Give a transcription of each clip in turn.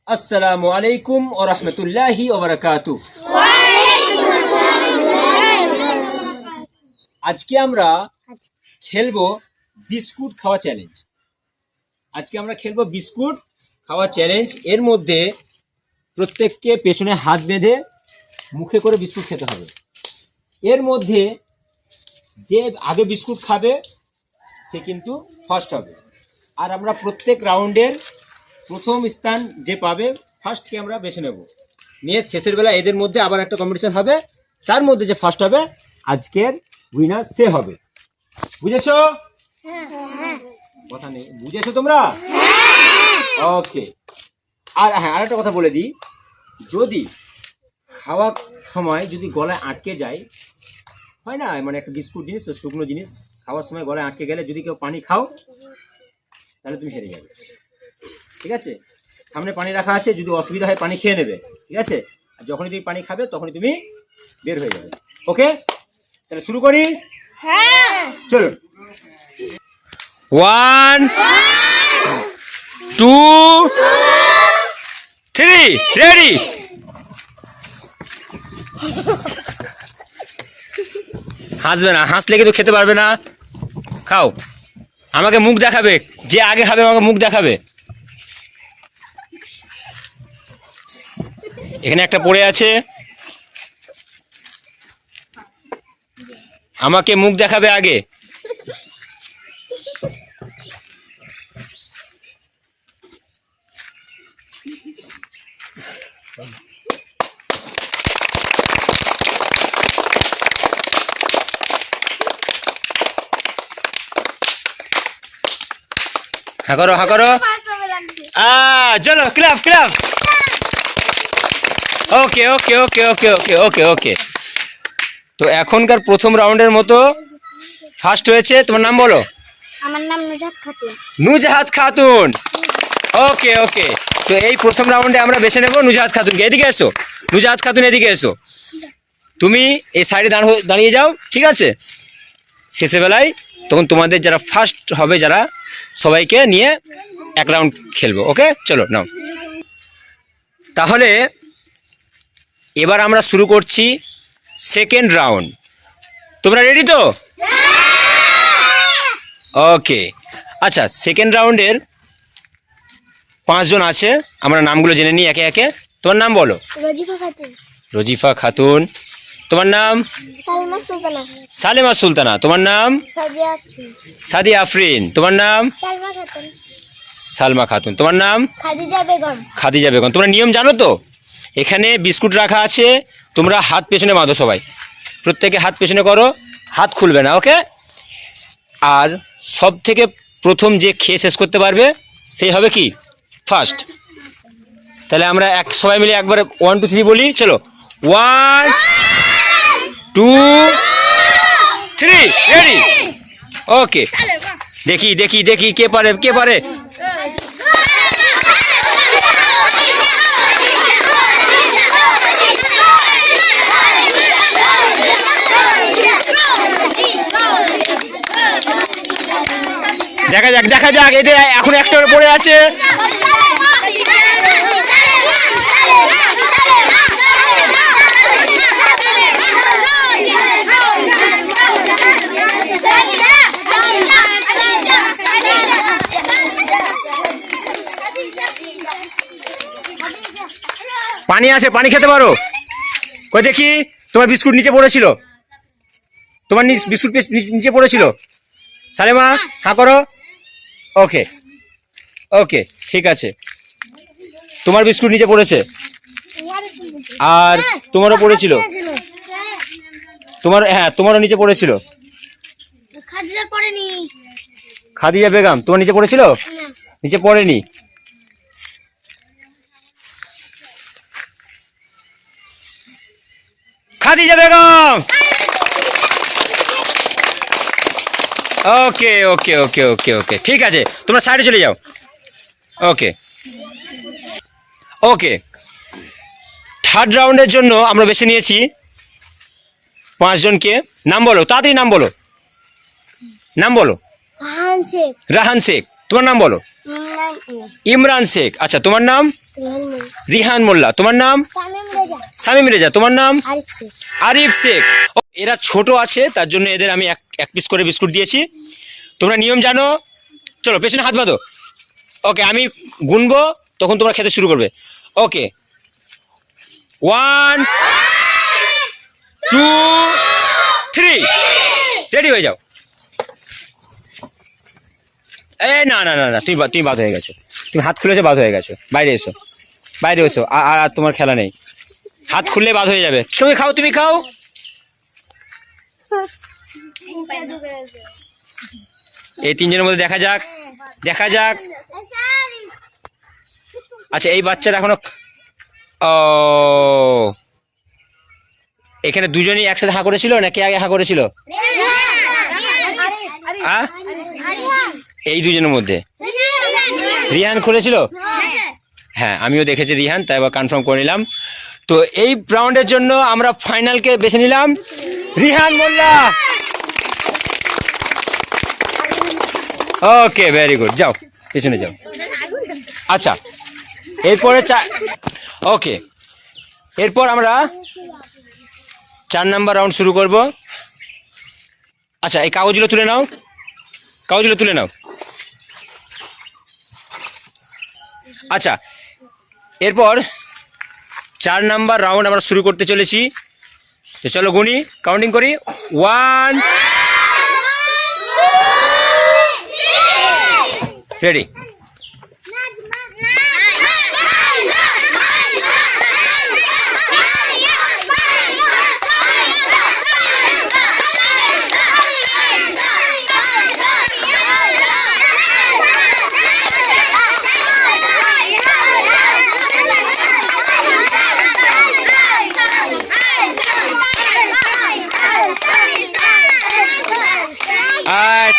আসসালামু আলাইকুম ওয়া রাহমাতুল্লাহি ওয়া বারাকাতুহু। আজকে আমরা খেলবো বিস্কুট খাওয়া চ্যালেঞ্জ। এর মধ্যে প্রত্যেককে পেছনে হাত বেঁধে মুখে করে বিস্কুট খেতে হবে। এর মধ্যে যে আগে বিস্কুট খাবে সে কিন্তু ফার্স্ট হবে। আর আমরা প্রত্যেক রাউন্ডের প্রথম স্থান যে পাবে ফার্স্টকে আমরা বেছে নেব, নিয়ে শেষের বেলা এদের মধ্যে আবার একটা কম্পিটিশন হবে, তার মধ্যে যে ফার্স্ট হবে আজকের উইনার সে হবে। বুঝেছো? কথা নেই, বুঝেছো তোমরা? ওকে। আর হ্যাঁ, আরেকটা কথা বলে দিই, যদি খাওয়ার সময় যদি গলায় আটকে যায়, হয় না, মানে একটা বিস্কুট জিনিস তো, শুকনো জিনিস খাওয়ার সময় গলায় আটকে গেলে যদি কেউ পানি খাও তাহলে তুমি হেরে যাবে। ঠিক আছে? সামনে পানি রাখা আছে, যদি অসুবিধা হয় পানি খেয়ে নেবে। ঠিক আছে? আর যখনই তুমি পানি খাবে তখনই তুমি বের হয়ে যাবে। ওকে, তাহলে শুরু করি। চলুন। 1 2 3 রেডি। হাসবে না, হাসলে কিন্তু খেতে পারবে না। খাও, আমাকে মুখ দেখাবে, যে আগে খাবে আমাকে মুখ দেখাবে। এখানে একটা পড়ে আছে, আমাকে মুখ দেখাবে আগে। হ্যাঁ করো, হ্যাঁ করো। চলো, ক্লাব ক্লাব। ওকে ওকে ওকে ওকে ওকে ওকে ওকে। তো এখনকার প্রথম রাউন্ডের মতো ফার্স্ট হয়েছে, তোমার নাম বলো। আমার নাম নুজাহাত খাতুন। নুজাহাত খাতুন। ওকে ওকে। তো এই প্রথম রাউন্ডে আমরা বেছে নেব নুজাহাত খাতুনকে। এদিকে এসো নুজাহাত খাতুন, এদিকে এসো। তুমি এই সাইডে দাঁড়িয়ে যাও। ঠিক আছে? শেষে বেলায় তখন তোমাদের যারা ফার্স্ট হবে, যারা সবাইকে নিয়ে এক রাউন্ড খেলবো। ওকে, চলো নাও। তাহলে এবার আমরা শুরু করছি সেকেন্ড রাউন্ড। তোমরা রেডি তো? ওকে। আচ্ছা, সেকেন্ড রাউন্ডের 5 জন আছে, আমরা নামগুলো জেনে নিই একে একে। তোমার নাম বলো। রজিফা খাতুন। রজিফা খাতুন। তোমার নাম? সালমা সুলতানা। সালেমা সুলতানা। তোমার নাম? সাদিয়া আফরিন। সাদিয়া আফরিন। তোমার নাম? সালমা খাতুন। সালমা খাতুন। তোমার নাম? খাদিজা বেগম। খাদিজা বেগম। তোমরা নিয়ম জানো তো? এখানে বিস্কুট রাখা আছে, তোমরা হাত পেছনে বাঁধো, সবাই প্রত্যেকে হাত পেছনে করো, হাত খুলবে না। ওকে? আর সব থেকে প্রথম যে খেয়ে শেষ করতে পারবে সেই হবে কি ফার্স্ট। তাহলে আমরা সবাই মিলে একবার 1 2 3 বলি। চলো, 1 2 3 রেডি। ওকে, দেখি দেখি দেখি কে পারে, কে পারে। দেখা যাক, দেখা যাক। এদের এখন একটা পড়ে আছে। পানি আছে, পানি খেতে পারো। কই দেখি, তোমার বিস্কুট নিচে পড়েছিল, তোমার বিস্কুট নিচে পড়েছিল। সালেমা, হ্যাঁ করো। ওকে ওকে, ঠিক আছে। তোমার বিস্কুট নিচে পড়েছে, আর তোমারও পড়েছিল। তোমার, হ্যাঁ, তোমারও নিচে পড়েছিল। খাদিজা পড়েনি। খাদিজা বেগম, তোমার নিচে পড়েছিল? নিচে পড়েনি। খাদিজা বেগম। ওকে ওকে ওকে ওকে ওকে, ঠিক আছে, তোমরা সাইডে চলে যাও। ওকে ওকে। থার্ড রাউন্ডের জন্য আমরা বেছে নিয়েছি 5 জনকে। নাম বলো, তাড়াতাড়ি নাম বলো, নাম বলো। রাহান শেখ। রাহান শেখ। তোমার নাম বলো। ইমরান শেখ। আচ্ছা, তোমার নাম? রিহান মোল্লা। তোমার নাম? শামীম রেজা। শামীম রেজা। তোমার নাম? আরিফ শেখ। আরিফ শেখ। ও, এরা ছোট আছে তার জন্য এদের আমি এক পিস করে বিস্কুট দিয়েছি। তোমরা নিয়ম জানো? চলো পেছনে হাত বাঁধো। ওকে, আমি গুনবো তখন তোমরা খেতে শুরু করবে। ওকে, 1 2 3, রেডি হয়ে যাও। না না না না, তুমি বাদ হয়ে গেছো। তুমি হাত খুলেছো, বাদ হয়ে গেছো। বাইরে এসো, বাইরে এসো। আর তোমার খেলা নেই। হাত খুললে বাদ হয়ে যাবে। তুমি খাও, তুমি খাও। এই তিনজনের মধ্যে দেখা যাক, দেখা যাক। আচ্ছা, এই বাচ্চারা এখনো এখানে দুজনই একসাথে হা করেছিল না কে আগে হা করেছিল? এই দুজনের মধ্যে রিহান করেছিল। হ্যাঁ, আমিও দেখেছি রিহান, তাই এবার কনফার্ম করে নিলাম। তো এই রাউন্ডের জন্য আমরা ফাইনালকে বেছে নিলাম রিহান মোল্লা। ওকে, ভেরি গুড। যাও পেছনে যাও। আচ্ছা, এরপরে ওকে, এরপর আমরা 4 নাম্বার রাউন্ড শুরু করব। আচ্ছা, এই কাগজগুলো তুলে নাও, কাগজগুলো তুলে নাও। আচ্ছা, এরপর 4 নাম্বার রাউন্ড আমরা শুরু করতে চলেছি। তো চলো গুনি, কাউন্টিং করি। 1, রেডি।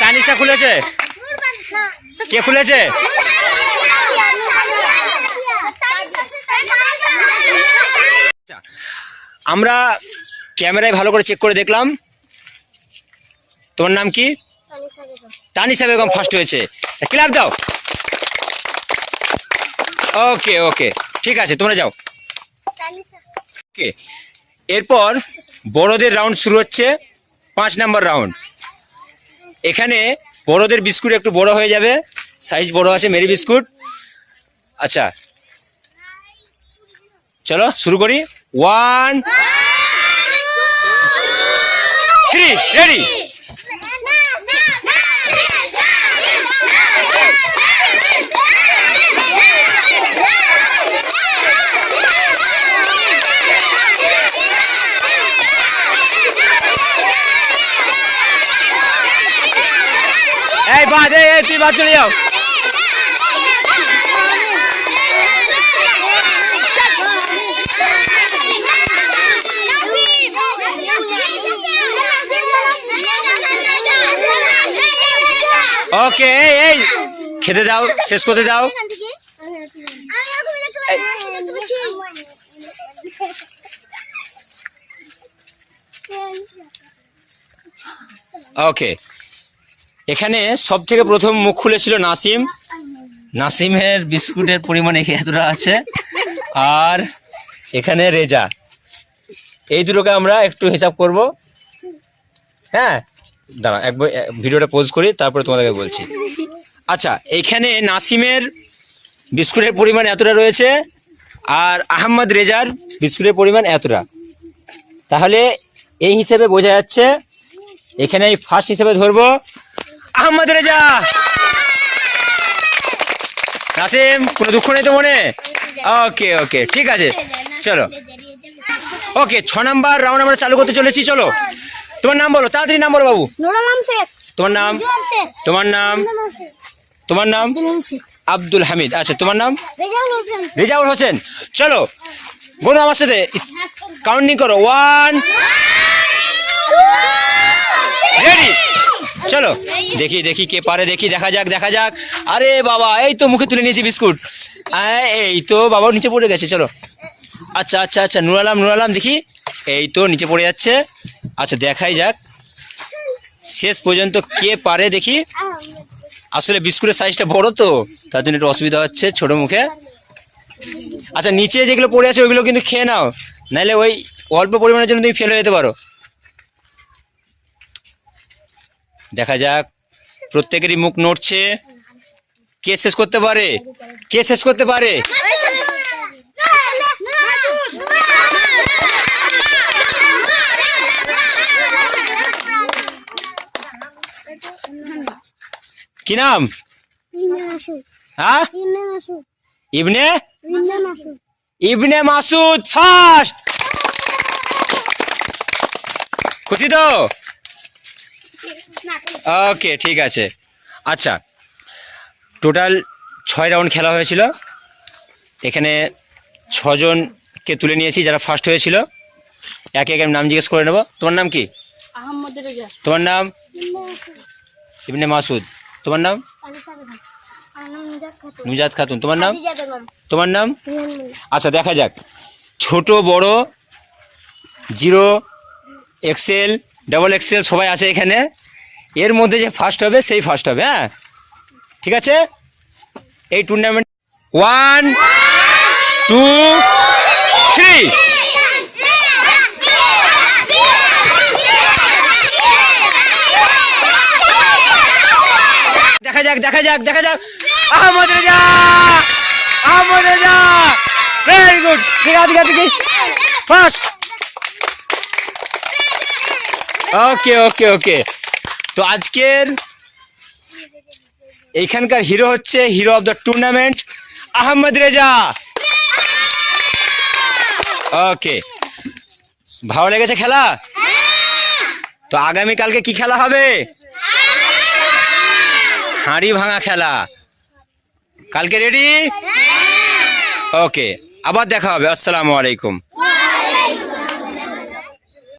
তানিশা খুলেছে? কে খুলেছে? আমরা ক্যামেরায় ভালো করে চেক করে দেখলাম। তোমার নাম কি? তানিশা বেগম ফার্স্ট হয়েছে। ক্লাব দাও। ওকে ওকে, ঠিক আছে, তোমরা যাও। ওকে, এরপর বড়দের রাউন্ড শুরু হচ্ছে, 5 নাম্বার রাউন্ড। এখানে বড়দের বিস্কুট একটু বড় হয়ে যাবে, সাইজ বড় আছে মেরি বিস্কুট। আচ্ছা, চলো শুরু করি। 1 3, রেডি। এই বাদ, এই তুই বাদ চলে যাও। ওকে, এই খেতে দাও, শেষ করতে দাও। ওকে, এখানে সব থেকে প্রথম মুখ খুলেছিল নাসিম। নাসিমের বিস্কুটের পরিমাণ এতটা আছে। আর এখানে রেজা। এই দুটোকে আমরা একটু হিসাব করব। হ্যাঁ, দাঁড়া, একবার ভিডিওটা পোজ করি, তারপরে তোমাদেরকে বলছি। আচ্ছা, এইখানে নাসিমের বিস্কুটের পরিমাণ এতটা রয়েছে, আর আহমদ রেজার বিস্কুটের পরিমাণ এতটা। তাহলে এই হিসেবে বোঝা যাচ্ছে, এখানে ফার্স্ট হিসেবে ধরবো আহমদ রেজা। নাসিম, কোনো দুঃখ নেই তো মনে? ওকে ওকে, ঠিক আছে, চলো। ওকে, 6 নাম্বার রাউন্ড আমরা চালু করতে চলেছি। চলো, তোমার নাম বলো, তাড়াতাড়ি নাম বলো বাবু। তোমার নাম? তোমার নাম? তোমার নাম? আব্দুল হামিদ। আচ্ছা, তোমার নাম? রেজাউল হোসেন। চলো, গোনো আমার সাথে, কাউন্টিং করো। 1, রেডি। চলো দেখি দেখি কে পারে, দেখি, দেখা যাক, দেখা যাক। আরে বাবা, এই তো মুখে তুলে নিয়েছি বিস্কুট। এই তো বাবা নিচে পড়ে গেছে। চলো, আচ্ছা আচ্ছা আচ্ছা, নুর আলাম দেখি। এই তো নিচে পড়ে যাচ্ছে। আচ্ছা, দেখাই যাক শেষ পর্যন্ত কে পারে, দেখি। আসলে বিস্কুটের সাইজটা বড় তো, তার জন্য একটু অসুবিধা হচ্ছে ছোট মুখে। আচ্ছা, নিচে যেগুলো পড়ে আছে ওইগুলো কিন্তু খেয়ে নাও, নাহলে ওই অল্প পরিমাণের জন্য তুমি ফেল হয়ে যেতে পারো। দেখা যাক, প্রত্যেকেরই মুখ নড়ছে। কে শেষ করতে পারে? কে শেষ করতে পারে? কি নাম? হ্যাঁ, ইবনে ইবনে মাসুদ ফার্স্ট। খুশি তো? ওকে, ঠিক আছে। আচ্ছা, টোটাল 6 রাউন্ড খেলা হয়েছিল। এখানে 6 জনকে তুলে নিয়েছি যারা ফার্স্ট হয়েছিল। একে একে আমি নাম জিজ্ঞেস করে নেব। তোমার নাম কি? আহমদ রেজা। তোমার নাম? ইবনে মাসুদ। তোমার নাম? নুজাত খাতুন। তোমার নাম? তোমার নাম? আচ্ছা, দেখা যাক, ছোট বড়, 0, এক্সেল, ডাবল এক্সেল সবাই আছে এখানে। এর মধ্যে যে ফার্স্ট হবে সেই ফার্স্ট হবে। হ্যাঁ, ঠিক আছে। এই টুর্নামেন্ট 1 2 3। দেখা যাক, দেখা যাক, দেখা যাক। Ahmad Reza, Ahmad Reza, very good. ঠিক আছে, ঠিক আছে, ফার্স্ট। ওকে ওকে ওকে। তো আজকের এইখানকার হিরো হচ্ছে hero of the tournament Ahmed Reza. Okay, ভালো লেগেছে খেলা? তো আগামীকালকে কি খেলা হবে? হাঁড়ি ভাঙা খেলা। কালকে রেডি? ওকে, আবার দেখা হবে। আসসালামু আলাইকুম।